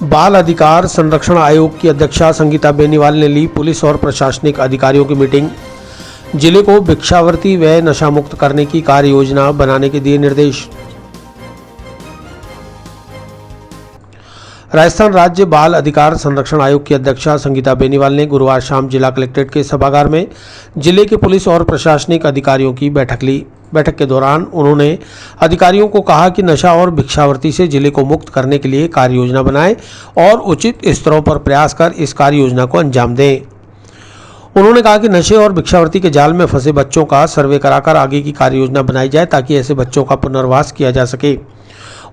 बाल अधिकार संरक्षण आयोग की अध्यक्षा संगीता बेनीवाल ने ली पुलिस और प्रशासनिक अधिकारियों की मीटिंग। जिले को भिक्षावृत्ति व नशा मुक्त करने की कार्य योजना बनाने के दिए निर्देश। राजस्थान राज्य बाल अधिकार संरक्षण आयोग की अध्यक्षा संगीता बेनीवाल ने गुरुवार शाम जिला कलेक्ट्रेट के सभागार में जिले के पुलिस और प्रशासनिक अधिकारियों की बैठक ली। बैठक के दौरान उन्होंने अधिकारियों को कहा कि नशा और भिक्षावृत्ति से जिले को मुक्त करने के लिए कार्य योजना बनाएं और उचित स्तरों पर प्रयास कर इस कार्य योजना को अंजाम दें। उन्होंने कहा कि नशे और भिक्षावृत्ति के जाल में फंसे बच्चों का सर्वे कराकर आगे की कार्य योजना बनाई जाए ताकि ऐसे बच्चों का पुनर्वास किया जा सके।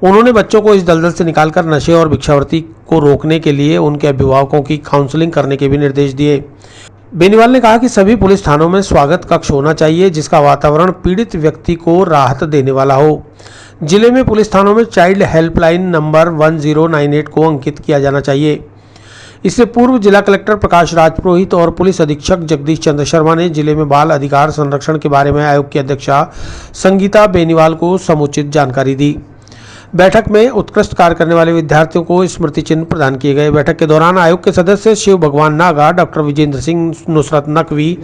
उन्होंने बच्चों को इस दलदल से निकालकर नशे और भिक्षावृत्ति को रोकने के लिए उनके अभिभावकों की काउंसलिंग करने के भी निर्देश दिए। बेनीवाल ने कहा कि सभी पुलिस थानों में स्वागत कक्ष होना चाहिए जिसका वातावरण पीड़ित व्यक्ति को राहत देने वाला हो। जिले में पुलिस थानों में चाइल्ड हेल्पलाइन नंबर 1098 को अंकित किया जाना चाहिए। इससे पूर्व जिला कलेक्टर प्रकाश राजपुरोहित और पुलिस अधीक्षक जगदीश चंद्र शर्मा ने जिले में बाल अधिकार संरक्षण के बारे में आयोग की अध्यक्षा संगीता बेनीवाल को समुचित जानकारी दी। बैठक में उत्कृष्ट कार्य करने वाले विद्यार्थियों को स्मृति चिन्ह प्रदान किए गए। बैठक के दौरान आयोग के सदस्य शिव भगवान नागा, डॉक्टर विजेंद्र सिंह, नुसरत नकवी,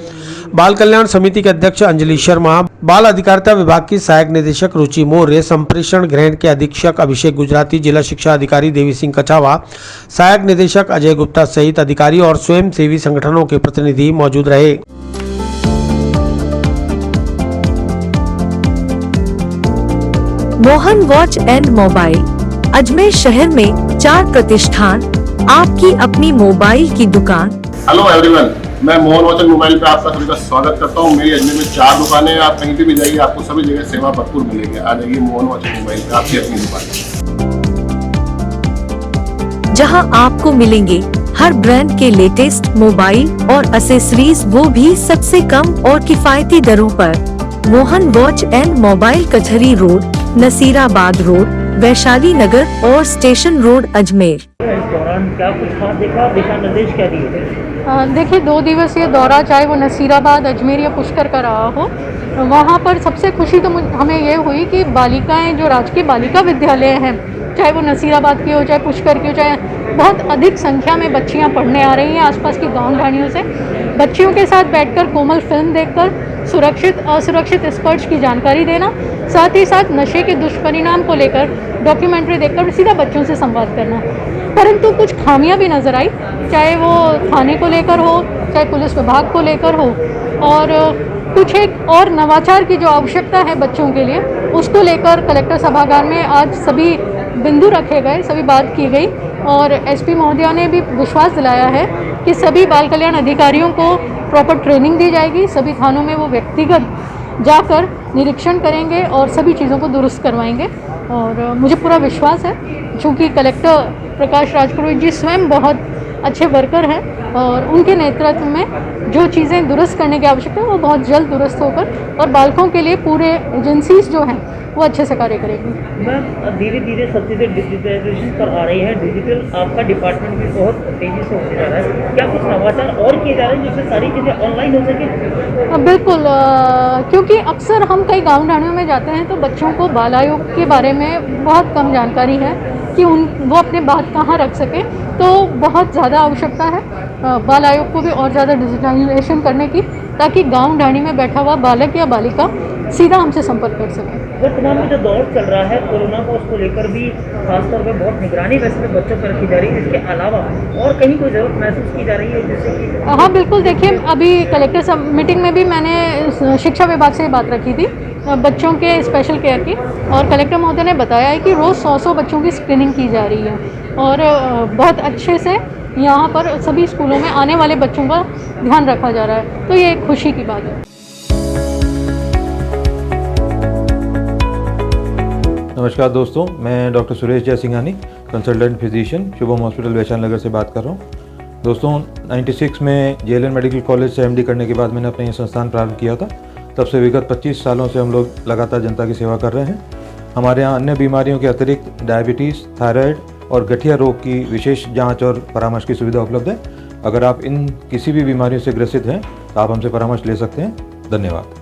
बाल कल्याण समिति के अध्यक्ष अंजलि शर्मा, बाल अधिकारिता विभाग की सहायक निदेशक रुचि मौर्य, संप्रेषण ग्रहण के अधीक्षक अभिषेक गुजराती, जिला शिक्षा अधिकारी देवी सिंह कछावा, सहायक निदेशक अजय गुप्ता सहित अधिकारी और स्वयं सेवी संगठनों के प्रतिनिधि मौजूद रहे। Mohan watch and mobile Ajmer शहर में 4 प्रतिष्ठान, आपकी अपनी मोबाइल की दुकान। हेलो एवरीवन, मैं मोहन वॉच एंड मोबाइल पे आपका सभी का स्वागत करता हूँ। मेरी अजमेर में 4 दुकानें हैं। आप कहीं पे भी जाइए, आपको सभी जगह सेवा भरपूर मिलेगी। आ जाइए मोहन वॉच एंड मोबाइल पे, आपकी अपनी दुकान, जहां आपको मिलेंगे हर ब्रांड के लेटेस्ट मोबाइल और एसेसरीज, वो भी सबसे कम और किफायती दरों पर। मोहन वॉच एंड मोबाइल, कचहरी रोड, नसीराबाद रोड, वैशाली नगर और स्टेशन रोड, अजमेर। इस दौरान क्या कुछ खास देखा, दिशा निर्देश क्या दिए? देखिए, 2 दिवसीय दौरा चाहे वो नसीराबाद, अजमेर या पुष्कर का रहा हो, वहाँ पर सबसे खुशी तो हमें ये हुई कि बालिकाएं जो राजकीय बालिका विद्यालय हैं, चाहे वो नसीराबाद की हो, चाहे पुष्कर की हो, चाहे बहुत अधिक संख्या में बच्चियाँ पढ़ने आ रही हैं आसपास की गाँव ढाणियों से। बच्चियों के साथ बैठकर कोमल फिल्म देखकर सुरक्षित असुरक्षित स्पर्श की जानकारी देना, साथ ही साथ नशे के दुष्परिणाम को लेकर डॉक्यूमेंट्री देखकर सीधा बच्चों से संवाद करना। परंतु कुछ खामियां भी नज़र आई, चाहे वो थाने को लेकर हो, चाहे पुलिस विभाग को लेकर हो, और कुछ एक और नवाचार की जो आवश्यकता है बच्चों के लिए, उसको लेकर कलेक्टर सभागार में आज सभी बिंदु रखे गए, सभी बात की गई और एसपी महोदया ने भी विश्वास दिलाया है कि सभी बाल कल्याण अधिकारियों को प्रॉपर ट्रेनिंग दी जाएगी। सभी थानों में वो व्यक्तिगत जाकर निरीक्षण करेंगे और सभी चीज़ों को दुरुस्त करवाएंगे। और मुझे पूरा विश्वास है, चूँकि कलेक्टर प्रकाश राजपुरोहित जी स्वयं बहुत अच्छे वर्कर हैं और उनके नेतृत्व में जो चीज़ें दुरुस्त करने की आवश्यकता है वो बहुत जल्द दुरुस्त होकर और बालकों के लिए पूरे एजेंसीज जो हैं वो अच्छे से कार्य करेगी। मैम, धीरे धीरे सब चीज़ें डिजिटलाइजेशन पर आ रही है, डिजिटल आपका डिपार्टमेंट भी बहुत तेज़ी से होते जा रहा है। क्या कुछ नवाचार और किए जा रहे हैं जिससे सारी चीज़ें ऑनलाइन हो सके? बिल्कुल, क्योंकि अक्सर हम कई गाँव ढाणियों में जाते हैं तो बच्चों को बाल आयोग के बारे में बहुत कम जानकारी है कि वो अपने बात कहाँ रख सके, तो बहुत ज़्यादा आवश्यकता है बाल आयोग को भी और ज़्यादा डिजिटलाइजेशन करने की, ताकि गांव ढाणी में बैठा हुआ बालक या बालिका सीधा हमसे संपर्क कर सके। वर्तमान में जो दौर चल रहा है कोरोना का, उसको लेकर भी खासतौर पर बहुत निगरानी वैसे तो बच्चों पर रखी जा रही है, इसके अलावा और कहीं कोई ज़रूरत महसूस की जा रही है जिससे कि? हाँ बिल्कुल, देखिए अभी कलेक्टर मीटिंग में भी मैंने शिक्षा विभाग से बात रखी थी बच्चों के स्पेशल केयर की, और कलेक्टर महोदय ने बताया है कि रोज़ 100 बच्चों की स्क्रीनिंग की जा रही है और बहुत अच्छे से यहाँ पर सभी स्कूलों में आने वाले बच्चों का ध्यान रखा जा रहा है, तो ये एक खुशी की बात है। नमस्कार दोस्तों, मैं doctor Suresh Jaisinghani, consultant physician, Shubham hospital Vaishali Nagar से बात कर रहा हूँ। दोस्तों 96 में JLN मेडिकल कॉलेज से MD करने के बाद मैंने अपना ये संस्थान प्रारंभ किया था। तब से विगत 25 सालों से हम लोग लगातार जनता की सेवा कर रहे हैं। हमारे यहाँ अन्य बीमारियों के अतिरिक्त डायबिटीज़, थायराइड और गठिया रोग की विशेष जांच और परामर्श की सुविधा उपलब्ध है। अगर आप इन किसी भी बीमारियों से ग्रसित हैं तो आप हमसे परामर्श ले सकते हैं। धन्यवाद।